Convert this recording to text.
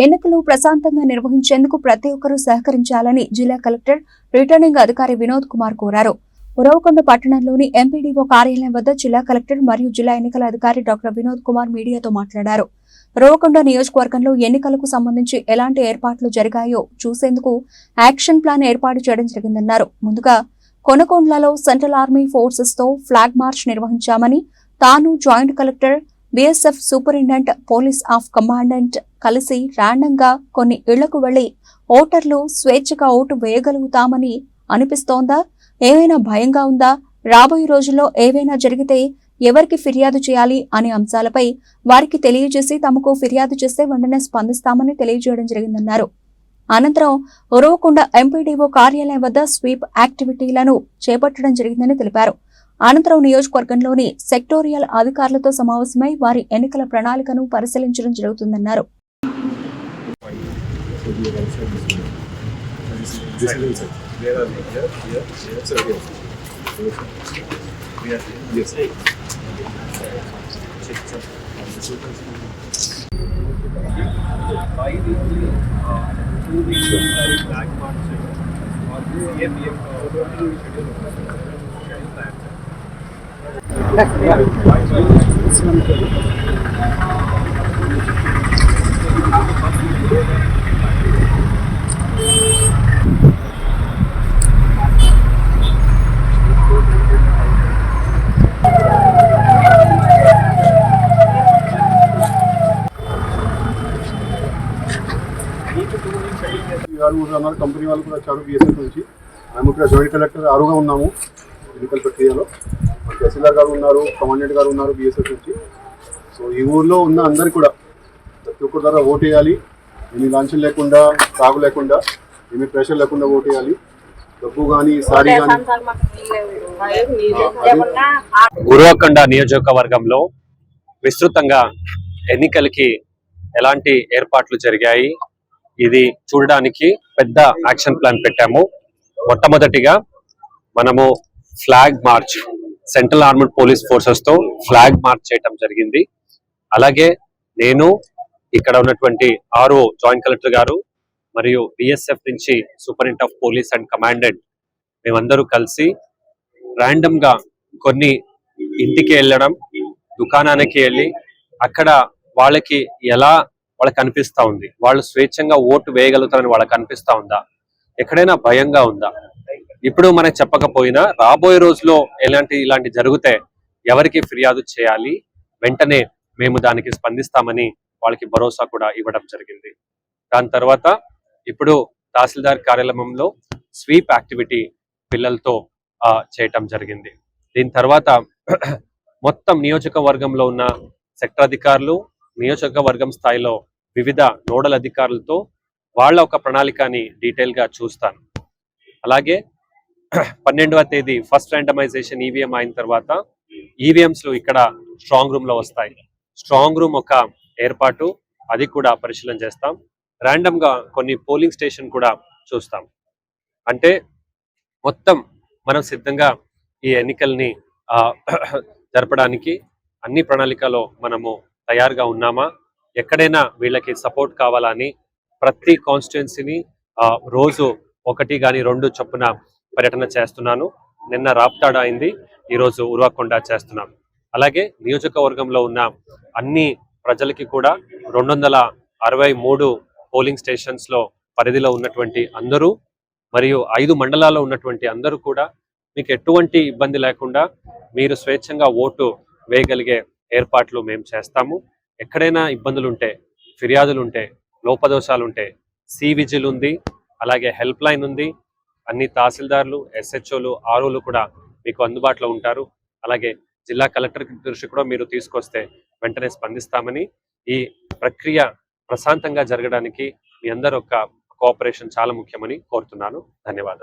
ఎన్నికలు ప్రశాంతంగా నిర్వహించేందుకు ప్రతి ఒక్కరూ సహకరించాలని జిల్లా కలెక్టర్ రిటర్నింగ్ అధికారి వినోద్ కుమార్ కోరారు. ఉరవకొండ పట్టణంలోని ఎంపీడీఓ కార్యాలయం వద్ద జిల్లా కలెక్టర్ మరియు జిల్లా ఎన్నికల అధికారి డాక్టర్ వినోద్ కుమార్ మీడియాతో మాట్లాడారు. ఉరవకొండ నియోజకవర్గంలో ఎన్నికలకు సంబంధించి ఎలాంటి ఏర్పాట్లు జరిగాయో చూసేందుకు యాక్షన్ ప్లాన్ ఏర్పాటు చేయడం జరిగిందన్నారు. ముందుగా కొనకొండలలో సెంట్రల్ ఆర్మీ ఫోర్సెస్ తో ఫ్లాగ్ మార్చ్ నిర్వహించామని, తాను joint collector, BSF superintendent, police of commandant కలిసి ర్యాండంగా కొన్ని ఇళ్లకు వెళ్లి ఓటర్లు స్వేచ్ఛగా ఓటు వేయగలుగుతామని అనిపిస్తోందా? ఏవైనా భయంగా ఉందా? రాబోయే రోజుల్లో ఏవైనా జరిగితే ఎవరికి ఫిర్యాదు చేయాలి అనే అంశాలపై వారికి తెలియజేసి తమకు ఫిర్యాదు చేస్తే వెంటనే స్పందిస్తామని తెలియజేయడం జరిగిందన్నారు. అనంతరం ఉరవకొండ ఎంపీడీఓ కార్యాలయం వద్ద స్వీప్ యాక్టివిటీలను చేపట్టడం జరిగిందని తెలిపారు. అనంతరం నియోజకవర్గంలోని సెక్టోరియల్ అధికారులతో సమావేశమై వారి ఎన్నికల ప్రణాళికను పరిశీలించడం జరుగుతుందన్నారు. కంపెనీ వాళ్ళు కూడా వచ్చారు బీఎస్ఎఫ్ నుంచి. మేము ఇక్కడ జాయింట్ కలెక్టర్ ఆరుగా ఉన్నాము ఎన్నికల ప్రక్రియలో. తహసీల్దార్ గారు ఉన్నారు, కమాండెంట్ గారు ఉన్నారు బీఎస్ఎఫ్ నుంచి. సో ఈ ఊర్లో ఉన్న అందరు కూడా ప్రతి ఒక్కరి ద్వారా ఓటు వేయాలి. ఏమి లాంఛం లేకుండా, తాగు లేకుండా, ఏమి ప్రెషర్ లేకుండా ఓటు వేయాలి. డబ్బు కానీ సారీ కానీ. ఉరవకొండ నియోజకవర్గంలో విస్తృతంగా ఎన్నికలకి ఎలాంటి ఏర్పాట్లు జరిగాయి ఇది చూడడానికి పెద్ద యాక్షన్ ప్లాన్ పెట్టాము. మొట్టమొదటిగా మనము flag March, central armed police forces తో ఫ్లాగ్ మార్చ్ చేయడం జరిగింది. అలాగే నేను ఇక్కడ ఉన్నటువంటి ఆర్ఓ జాయింట్ కలెక్టర్ గారు మరియు బిఎస్ఎఫ్ నుంచి superintendent of police and commandant మేమందరూ కలిసి ర్యాండమ్ గా కొన్ని ఇంటికి వెళ్ళడం, దుకాణానికి వెళ్ళి అక్కడ వాళ్ళకి ఎలా వాళ్ళకి అనిపిస్తా ఉంది, వాళ్ళు స్వేచ్ఛంగా ఓటు వేయగలుగుతారని వాళ్ళకి అనిపిస్తా ఉందా, ఎక్కడైనా భయంగా ఉందా, ఇప్పుడు మనకు చెప్పకపోయినా రాబోయే రోజులో ఇలాంటి జరిగితే ఎవరికి ఫిర్యాదు చేయాలి, వెంటనే మేము దానికి స్పందిస్తామని వాళ్ళకి భరోసా కూడా ఇవ్వడం జరిగింది. దాని తర్వాత ఇప్పుడు తహసీల్దార్ కార్యాలయంలో స్వీప్ యాక్టివిటీ పిల్లలతో చేయటం జరిగింది. దీని తర్వాత మొత్తం నియోజకవర్గంలో ఉన్న సెక్టర్ అధికారులు, నియోజకవర్గం స్థాయిలో వివిధ నోడల్ అధికారులతో వాళ్ళ ఒక ప్రణాళికని డీటెయిల్ గా చూస్తాను. అలాగే 12వ తేదీ ఫస్ట్ ర్యాండమైజేషన్ ఈవీఎం అయిన తర్వాత ఈవీఎంస్ ఇక్కడ స్ట్రాంగ్ రూమ్ లో వస్తాయి. స్ట్రాంగ్ రూమ్ ఒక ఏర్పాటు, అది కూడా పరిశీలన చేస్తాం. ర్యాండమ్ గా కొన్ని పోలింగ్ స్టేషన్ కూడా చూస్తాం. అంటే మొత్తం మనం సిద్ధంగా ఈ ఎన్నికల్ని జరపడానికి అన్ని ప్రణాళికలో మనము తయారుగా ఉన్నామా, ఎక్కడైనా వీళ్ళకి సపోర్ట్ కావాలని ప్రతి కాన్స్టిట్యున్సీని రోజు 1 కానీ 2 చొప్పున పర్యటన చేస్తున్నాను. నిన్న రాప్తాడ అయింది, ఈరోజు ఉరవకొండ చేస్తున్నాం. అలాగే నియోజకవర్గంలో ఉన్న అన్ని ప్రజలకి కూడా 263 పోలింగ్ స్టేషన్స్ లో పరిధిలో ఉన్నటువంటి అందరూ మరియు 5 మండలాల్లో ఉన్నటువంటి అందరూ కూడా మీకు ఎటువంటి ఇబ్బంది లేకుండా మీరు స్వేచ్ఛంగా ఓటు వేయగలిగే ఏర్పాట్లు మేము చేస్తాము. ఎక్కడైనా ఇబ్బందులుంటే, ఫిర్యాదులుంటే, లోపదోషాలుంటే సి విజిల్ ఉంది, అలాగే హెల్ప్ లైన్ ఉంది. అన్ని తహసీల్దార్లు, ఎస్హెచ్ఓలు, ఆర్ఓలు కూడా మీకు అందుబాటులో ఉంటారు. అలాగే జిల్లా కలెక్టర్ దృష్టి కూడా మీరు తీసుకొస్తే వెంటనే స్పందిస్తామని, ఈ ప్రక్రియ ప్రశాంతంగా జరగడానికి మీ అందరూ ఒక కోఆపరేషన్ చాలా ముఖ్యమని కోరుతున్నాను. ధన్యవాదాలు.